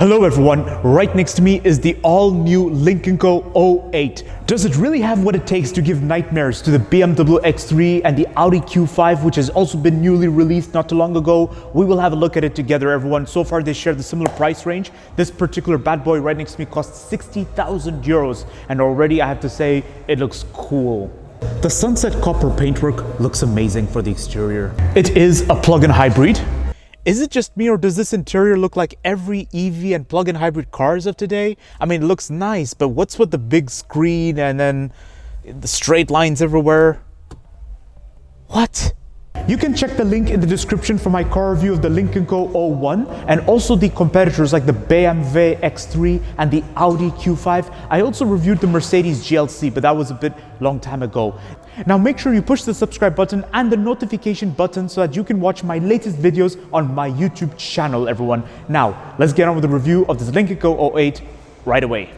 Hello everyone, right next to me is the all-new Lynk Co 08. Does it really have what it takes to give nightmares to the BMW X3 and the Audi Q5, which has also been newly released not too long ago? We will have a look at it together, everyone. So far they share the similar price range. This particular bad boy right next to me costs 60,000 euros, and already I have to say it looks cool. The sunset copper paintwork looks amazing for the exterior. It is a plug-in hybrid. Is it just me, or does this interior look like every EV and plug-in hybrid cars of today? I mean, it looks nice, but what's with the big screen and then the straight lines everywhere? What? You can check the link in the description for my car review of the Lynk Co 01 and also the competitors like the BMW X3 and the Audi Q5. I also reviewed the Mercedes GLC, but that was a bit long time ago. Now make sure you push the subscribe button and the notification button so that you can watch my latest videos on my YouTube channel, everyone. Now, let's get on with the review of this Lynk Co 08 right away.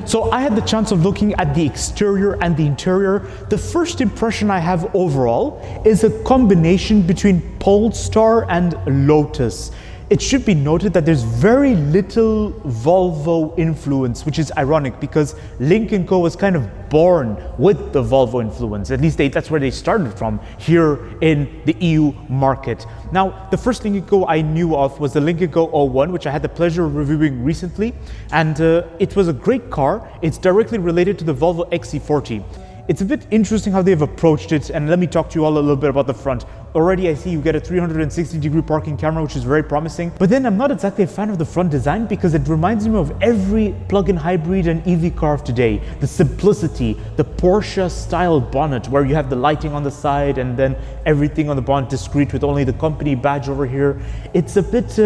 So I had the chance of looking at the exterior and the interior. The first impression I have overall is a combination between Polestar and Lotus. It should be noted that there's very little Volvo influence, which is ironic because Lynk Co was kind of born with the Volvo influence. At least that's where they started from, here in the EU market. Now, the first Lynk Co I knew of was the Lynk Co 01, which I had the pleasure of reviewing recently. And it was a great car. It's directly related to the Volvo XC40. It's a bit interesting how they've approached it, and let me talk to you all a little bit about the front. Already I see you get a 360-degree parking camera, which is very promising. But then I'm not exactly a fan of the front design because it reminds me of every plug-in hybrid and EV car of today. The simplicity, the Porsche-style bonnet where you have the lighting on the side and then everything on the bonnet discreet with only the company badge over here. It's a bit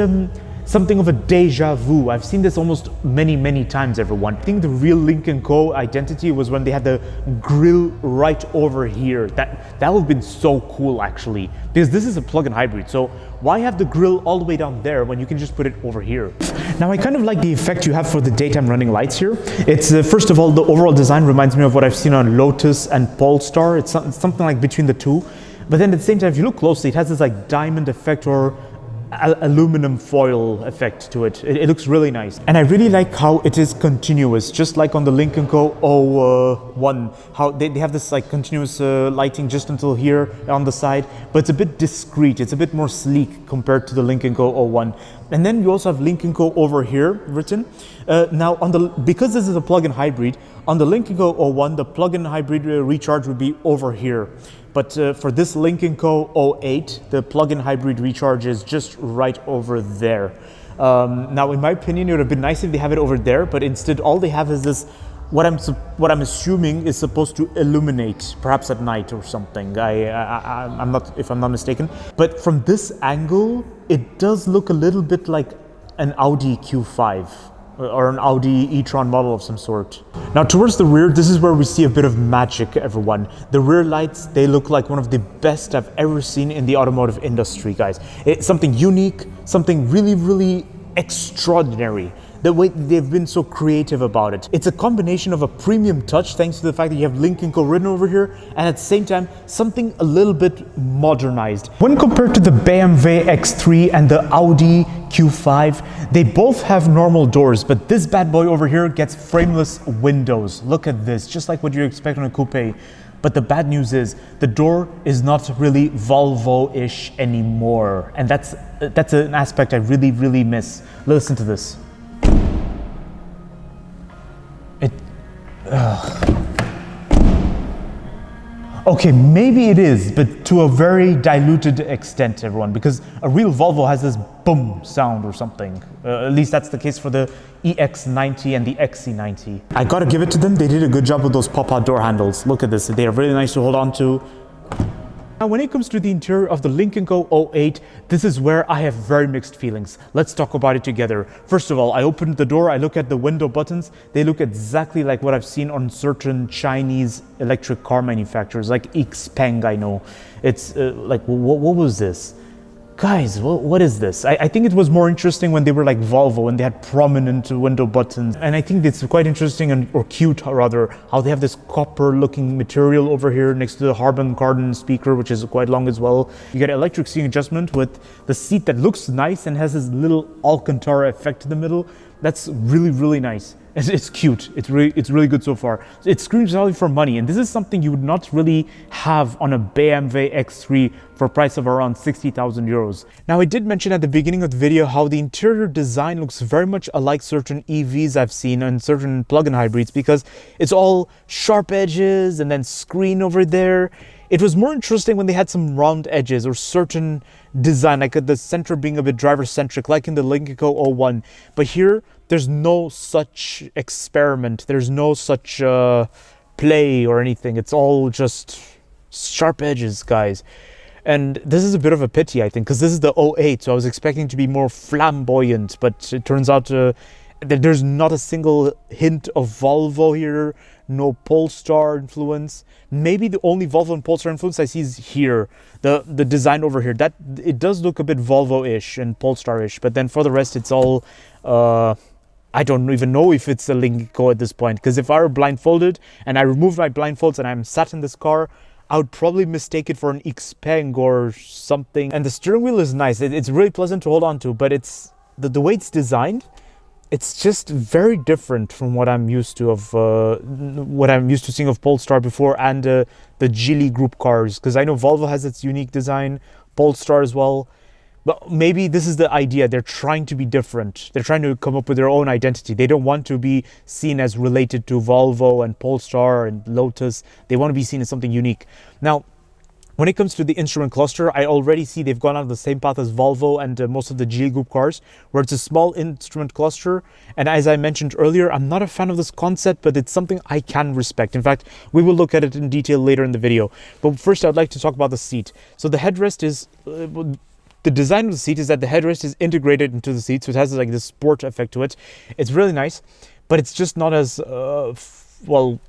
something of a deja vu. I've seen this almost many times, everyone. I think the real Lynk Co identity was when they had the grille right over here. That would have been so cool, actually, because this is a plug-in hybrid. So why have the grille all the way down there when you can just put it over here? Now, I kind of like the effect you have for the daytime running lights here. It's first of all, the overall design reminds me of what I've seen on Lotus and Polestar. It's something like between the two. But then at the same time, if you look closely, it has this like diamond effect or aluminum foil effect to it. It looks really nice, and I really like how it is continuous, just like on the Lynk Co 01, how they have this like continuous lighting just until here on the side, but it's a bit discreet, it's a bit more sleek compared to the Lynk Co 01. And then you also have Lynk Co over here written. Now because this is a plug-in hybrid, on the Lynk Co 01 the plug-in hybrid recharge would be over here. But for this Lynk Co 08, the plug-in hybrid recharge is just right over there. Now, in my opinion, it would have been nice if they have it over there, but instead all they have is this, what I'm assuming is supposed to illuminate, perhaps at night or something. I'm not, if I'm not mistaken. But from this angle, it does look a little bit like an Audi Q5. Or an Audi e-tron model of some sort. Now towards the rear, this is where we see a bit of magic, everyone. The rear lights, they look like one of the best I've ever seen in the automotive industry, guys. It's something unique, something really extraordinary. The way they've been so creative about it. It's a combination of a premium touch, thanks to the fact that you have Lynk Co written over here, and at the same time, something a little bit modernized. When compared to the BMW X3 and the Audi Q5, they both have normal doors, but this bad boy over here gets frameless windows. Look at this, just like what you expect on a coupe. But the bad news is the door is not really Volvo-ish anymore, and that's an aspect I really miss. Listen to this. Okay, maybe it is, but to a very diluted extent, everyone, because a real Volvo has this boom sound or something. At least that's the case for the EX90 and the XC90. I gotta give it to them, they did a good job with those pop-out door handles. Look at this, they are really nice to hold on to. Now, when it comes to the interior of the Lynk Co 08, this is where I have very mixed feelings. Let's talk about it together. First of all, I opened the door, I look at the window buttons. They look exactly like what I've seen on certain Chinese electric car manufacturers, like Xpeng, I know. It's like, what was this? Guys, what is this? I think it was more interesting when they were like Volvo and they had prominent window buttons. And I think it's quite interesting or cute, rather, how they have this copper looking material over here next to the Harman Kardon speaker, which is quite long as well. You get electric seating adjustment with the seat that looks nice and has this little Alcantara effect in the middle. That's really, really nice. It's cute. It's really good so far. It screams value for money, and this is something you would not really have on a BMW X3 for a price of around 60,000 euros. Now, I did mention at the beginning of the video how the interior design looks very much alike certain EVs I've seen and certain plug-in hybrids, because it's all sharp edges and then screen over there. It was more interesting when they had some round edges or certain design, like the center being a bit driver-centric, like in the Lynk Co 01. But here, there's no such experiment. There's no such play or anything. It's all just sharp edges, guys. And this is a bit of a pity, I think, because this is the 08, so I was expecting to be more flamboyant, but it turns out that there's not a single hint of Volvo here, no Polestar influence. Maybe the only Volvo and Polestar influence I see is here, the design over here. That it does look a bit Volvo-ish and Polestar-ish, but then for the rest, it's all I don't even know if it's a Lynk Co at this point, because if I were blindfolded and I removed my blindfolds and I'm sat in this car, I would probably mistake it for an Xpeng or something. And the steering wheel is nice. It's really pleasant to hold on to, but it's the way it's designed, it's just very different from what I'm used to seeing of Polestar before and the Geely Group cars. Because I know Volvo has its unique design, Polestar as well. But maybe this is the idea. They're trying to be different. They're trying to come up with their own identity. They don't want to be seen as related to Volvo and Polestar and Lotus. They want to be seen as something unique. Now, when it comes to the instrument cluster, I already see they've gone on the same path as Volvo and most of the Geely Group cars, where it's a small instrument cluster. And as I mentioned earlier, I'm not a fan of this concept, but it's something I can respect. In fact, we will look at it in detail later in the video. But first, I'd like to talk about the seat. So the headrest is... the design of the seat is that the headrest is integrated into the seat, so it has like this sport effect to it. It's really nice, but it's just not as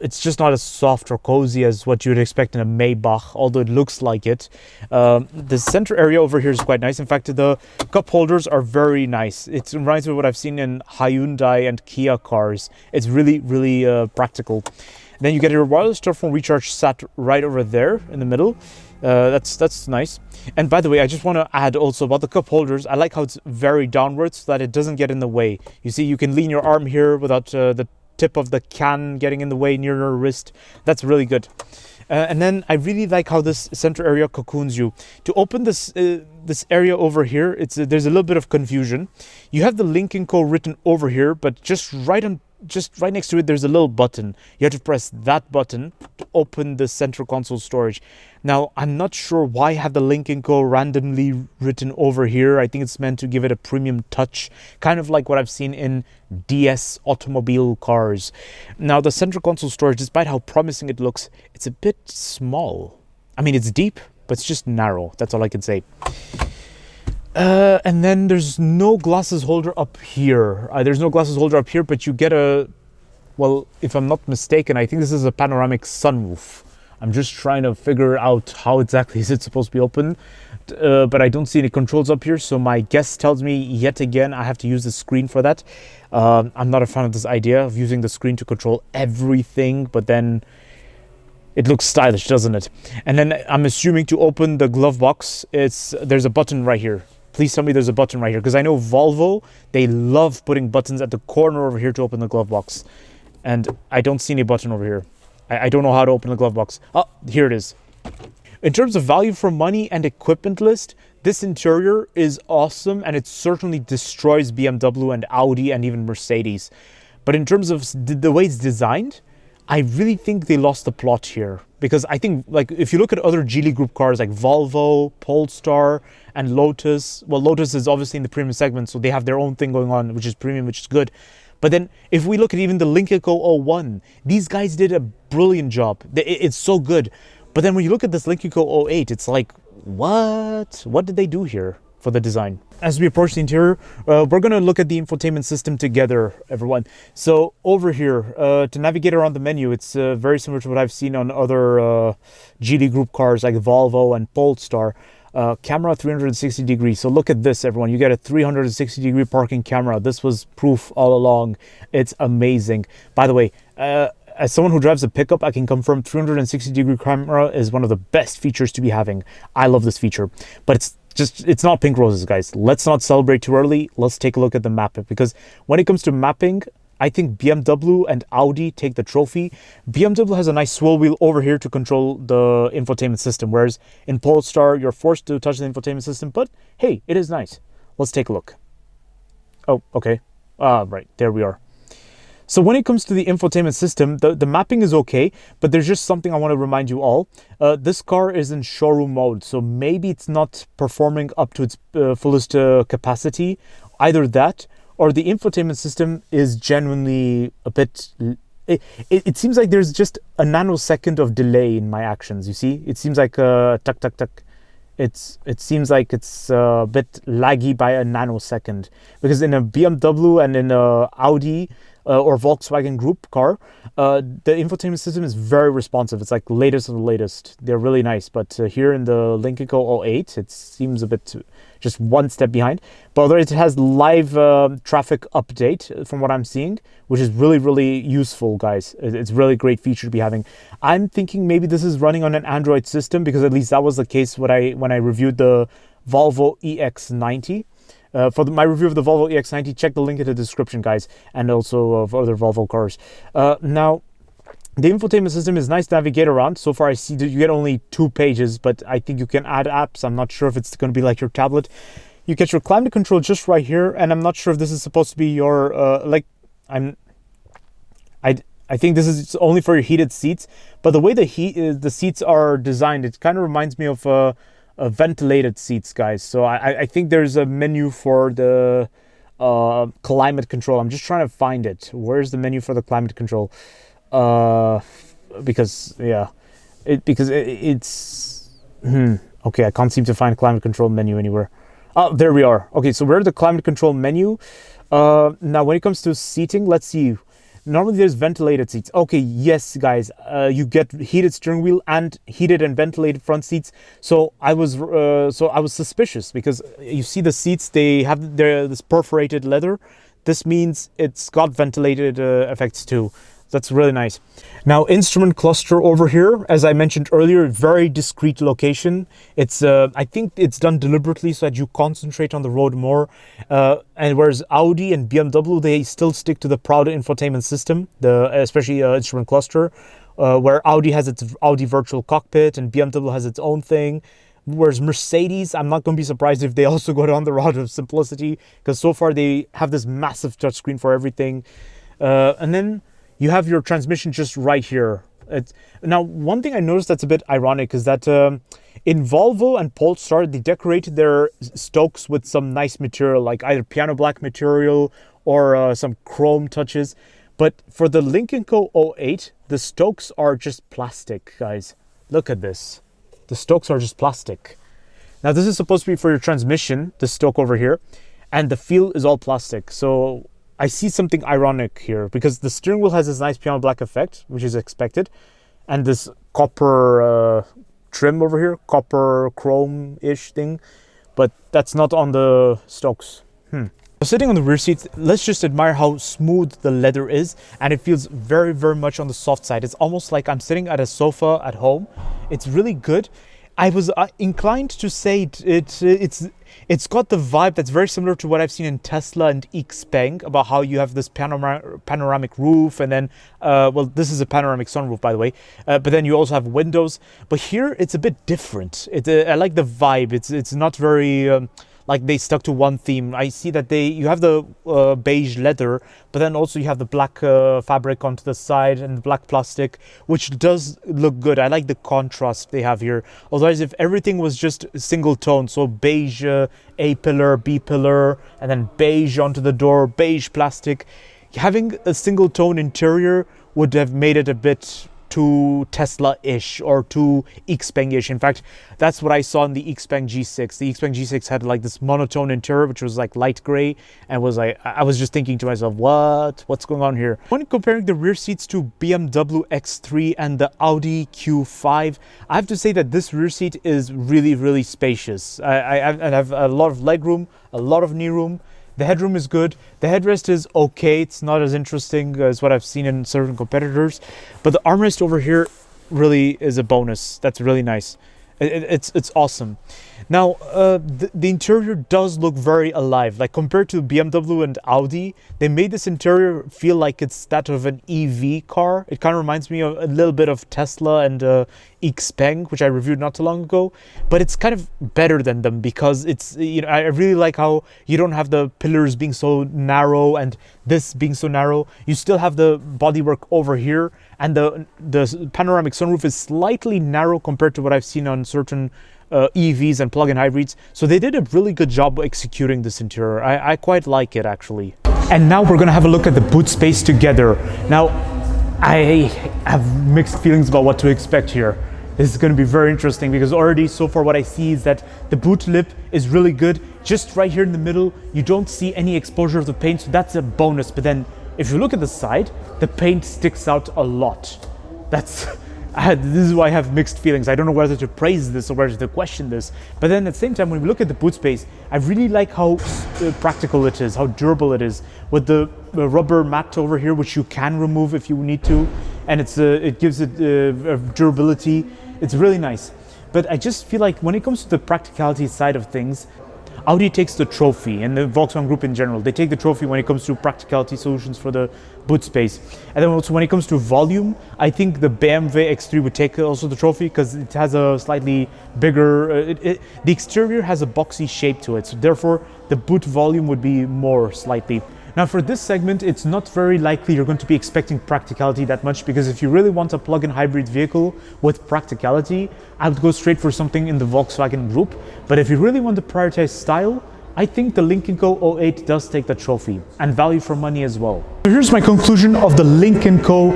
it's just not as soft or cozy as what you would expect in a Maybach, although it looks like it. The center area over here is quite nice. In fact, the cup holders are very nice. It reminds me of what I've seen in Hyundai and Kia cars. It's really, really practical. Then you get your wireless telephone recharge sat right over there in the middle. That's nice. And by the way, I just want to add also about the cup holders. I like how it's very downwards so that it doesn't get in the way. You see, you can lean your arm here without the tip of the can getting in the way near your wrist. That's really good. And then I really like how this center area cocoons you. To open this area over here, there's a little bit of confusion. You have the Lynk Co written over here, but just right next to it, there's a little button. You have to press that button to open the central console storage. Now, I'm not sure why I have the Lynk Co randomly written over here. I think it's meant to give it a premium touch, kind of like what I've seen in DS automobile cars. Now, the central console storage, despite how promising it looks, it's a bit small. I mean, it's deep, but it's just narrow. That's all I can say. And then there's no glasses holder up here. There's no glasses holder up here, but you get well, if I'm not mistaken, I think this is a panoramic sunroof. I'm just trying to figure out how exactly is it supposed to be open. But I don't see any controls up here, so my guess tells me yet again I have to use the screen for that. I'm not a fan of this idea of using the screen to control everything, but then it looks stylish, doesn't it? And then I'm assuming to open the glove box, there's a button right here. Please tell me there's a button right here, because I know Volvo, they love putting buttons at the corner over here to open the glove box. And I don't see any button over here. I don't know how to open the glove box. Oh, here it is. In terms of value for money and equipment list, this interior is awesome, and it certainly destroys BMW and Audi and even Mercedes. But in terms of the way it's designed, I really think they lost the plot here. Because I think, like, if you look at other Geely Group cars like Volvo, Polestar, and Lotus, well, Lotus is obviously in the premium segment, so they have their own thing going on, which is premium, which is good. But then if we look at even the Lynk Co 01, these guys did a brilliant job. It's so good. But then when you look at this Lynk Co 08, it's like, what? What did they do here for the design? As we approach the interior, we're going to look at the infotainment system together, everyone. So over here, to navigate around the menu, it's very similar to what I've seen on other Geely Group cars like Volvo and Polestar. Camera 360 degrees. So look at this, everyone. You get a 360 degree parking camera. This was proof all along. It's amazing. By the way, as someone who drives a pickup, I can confirm 360 degree camera is one of the best features to be having. I love this feature, but it's not pink roses, guys. Let's not celebrate too early. Let's take a look at the map, because when it comes to mapping, I think BMW and Audi take the trophy. BMW has a nice swivel wheel over here to control the infotainment system, whereas in Polestar, you're forced to touch the infotainment system, but hey, it is nice. Let's take a look. Oh, okay. Right, there we are. So when it comes to the infotainment system, the mapping is okay, but there's just something I want to remind you all. This car is in showroom mode, so maybe it's not performing up to its fullest capacity. Either that, or the infotainment system is genuinely a bit... It seems like there's just a nanosecond of delay in my actions, you see? It seems like tuck, tuck, tuck. It seems like it's a bit laggy by a nanosecond. Because in a BMW and in a Audi or Volkswagen Group car, the infotainment system is very responsive. It's like latest of the latest. They're really nice. But here in the Lynk Co 08, it seems a bit just one step behind. But although it has live traffic update from what I'm seeing, which is really, really useful, guys. It's really great feature to be having. I'm thinking maybe this is running on an Android system, because at least that was the case when I reviewed the Volvo EX90. For my review of the Volvo EX90, check the link in the description, guys, and also of other Volvo cars. Now, the infotainment system is nice to navigate around. So far, I see that you get only 2 pages, but I think you can add apps. I'm not sure if it's going to be like your tablet. You get your climate control just right here, and I'm not sure if this is supposed to be your I think this is only for your heated seats. But the way the seats are designed, it kind of reminds me of ventilated seats, guys. So I think there's a menu for the climate control. I'm just trying to find it. Where's the menu for the climate control? Because it's okay, I can't seem to find climate control menu anywhere. Oh, there we are. Okay, so we're at the climate control menu. Now when it comes to seating, let's see. Normally there's ventilated seats. Okay, yes, guys, you get heated steering wheel and heated and ventilated front seats. So I was suspicious, because you see the seats, they have this perforated leather. This means it's got ventilated effects too. That's really nice. Now, instrument cluster over here, as I mentioned earlier, very discreet location. It's I think it's done deliberately so that you concentrate on the road more. And whereas Audi and BMW, they still stick to the proud infotainment system, especially instrument cluster, where Audi has its Audi virtual cockpit and BMW has its own thing. Whereas Mercedes, I'm not going to be surprised if they also go down the route of simplicity, because so far they have this massive touchscreen for everything. And then you have your transmission just right here. Now, one thing I noticed that's a bit ironic is that in Volvo and Polestar, they decorated their Stokes with some nice material, like either piano black material or some chrome touches. But for the Lynk Co 08, the Stokes are just plastic, guys. Look at this. The Stokes are just plastic. Now, this is supposed to be for your transmission, the Stoke over here, and the feel is all plastic. So I see something ironic here, because the steering wheel has this nice piano black effect, which is expected, and this copper trim over here, copper chrome-ish thing, but that's not on the Stokes. Sitting on the rear seat, let's just admire how smooth the leather is, and it feels very, very much on the soft side. It's almost like I'm sitting at a sofa at home. It's really good. I was inclined to say it's got the vibe that's very similar to what I've seen in Tesla and Xpeng, about how you have this panoramic roof, and then well, this is a panoramic sunroof, by the way, but then you also have windows. But here it's a bit different. I like the vibe. It's not very like they stuck to one theme. I see that you have the beige leather, but then also you have the black fabric onto the side and the black plastic, which does look good. I like the contrast they have here. Otherwise, if everything was just single tone, so beige A pillar, B pillar, and then beige onto the door, beige plastic, having a single tone interior would have made it a bit too Tesla-ish or too Xpeng-ish. In fact, that's what I saw in the Xpeng G6. The Xpeng G6 had like this monotone interior, which was like light gray, and was like, I was just thinking to myself, what's going on here? When comparing the rear seats to BMW X3 and the Audi Q5, I have to say that this rear seat is really, really spacious. I have a lot of leg room, a lot of knee room. The headroom is good. The headrest is okay. It's not as interesting as what I've seen in certain competitors. But the armrest over here really is a bonus. That's really nice. It's awesome. Now, the interior does look very alive. Like compared to BMW and Audi, they made this interior feel like it's that of an EV car. It kind of reminds me of a little bit of Tesla and Xpeng, which I reviewed not too long ago. But it's kind of better than them because it's, you know, I really like how you don't have the pillars being so narrow and this being so narrow. You still have the bodywork over here, and the panoramic sunroof is slightly narrow compared to what I've seen on certain EVs and plug-in hybrids. So they did a really good job executing this interior. I quite like it, actually. And now we're gonna have a look at the boot space together. Now, I have mixed feelings about what to expect here. This is gonna be very interesting because already so far what I see is that the boot lip is really good. Just right here in the middle, you don't see any exposure of the paint, so that's a bonus. But then if you look at the side, the paint sticks out a lot. This is why I have mixed feelings. I don't know whether to praise this or whether to question this. But then at the same time, when we look at the boot space, I really like how practical it is, how durable it is, with the rubber mat over here, which you can remove if you need to, and it gives it durability. It's really nice. But I just feel like when it comes to the practicality side of things, Audi takes the trophy, and the Volkswagen Group in general, they take the trophy when it comes to practicality solutions for the boot space. And then also when it comes to volume, I think the BMW X3 would take also the trophy because it has a slightly bigger, the exterior has a boxy shape to it. So therefore, the boot volume would be more slightly. Now for this segment, it's not very likely you're going to be expecting practicality that much, because if you really want a plug-in hybrid vehicle with practicality, I would go straight for something in the Volkswagen Group. But if you really want to prioritize style, I think the Lynk Co 08 does take the trophy, and value for money as well. So here's my conclusion of the Lynk Co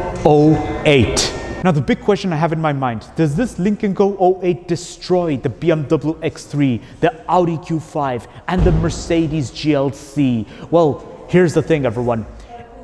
08. Now the big question I have in my mind, does this Lynk Co 08 destroy the BMW X3, the Audi Q5 and the Mercedes GLC? Well, here's the thing, everyone.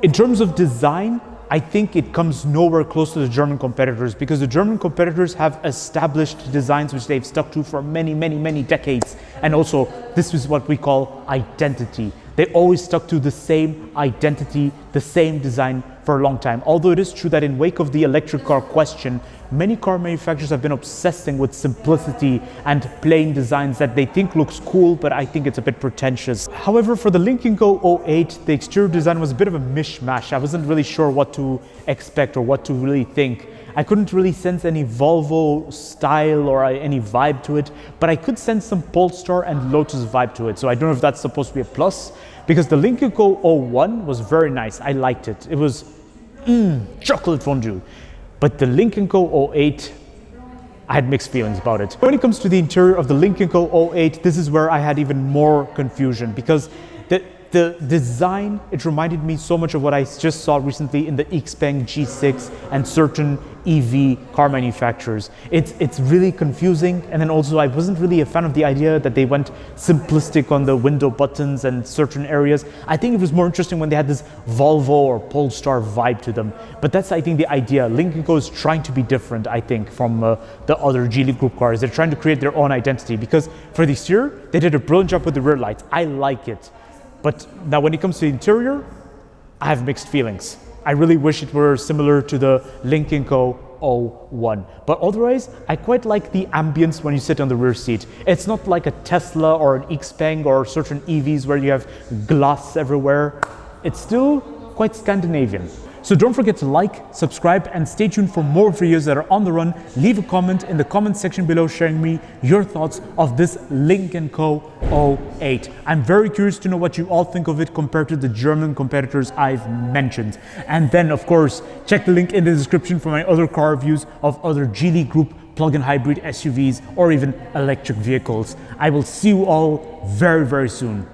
In terms of design, I think it comes nowhere close to the German competitors, because the German competitors have established designs which they've stuck to for many, many, many decades. And also, this is what we call identity. They always stuck to the same identity, the same design for a long time. Although it is true that in wake of the electric car question, many car manufacturers have been obsessing with simplicity and plain designs that they think looks cool, but I think it's a bit pretentious. However, for the Lynk Co 08, the exterior design was a bit of a mishmash. I wasn't really sure what to expect or what to really think. I couldn't really sense any Volvo style or any vibe to it, but I could sense some Polestar and Lotus vibe to it. So I don't know if that's supposed to be a plus, because the Lynk Co 01 was very nice. I liked it. It was chocolate fondue. But the Lynk Co 08, I had mixed feelings about it. When it comes to the interior of the Lynk Co 08, this is where I had even more confusion, because the design, it reminded me so much of what I just saw recently in the Xpeng G6 and certain EV car manufacturers. It's really confusing, and then also I wasn't really a fan of the idea that they went simplistic on the window buttons and certain areas. I think it was more interesting when they had this Volvo or Polestar vibe to them. But that's, I think, the idea. Lynk Co is trying to be different, I think, from the other Geely Group cars. They're trying to create their own identity, because for the exterior, they did a brilliant job with the rear lights. I like it. But now when it comes to the interior, I have mixed feelings. I really wish it were similar to the Lynk Co 01. But otherwise, I quite like the ambience when you sit on the rear seat. It's not like a Tesla or an Xpeng or certain EVs where you have glass everywhere. It's still quite Scandinavian. So don't forget to like, subscribe, and stay tuned for more videos that are on the run. Leave a comment in the comment section below sharing me your thoughts of this Lynk Co 08. I'm very curious to know what you all think of it compared to the German competitors I've mentioned. And then, of course, check the link in the description for my other car reviews of other Geely Group plug-in hybrid SUVs or even electric vehicles. I will see you all very, very soon.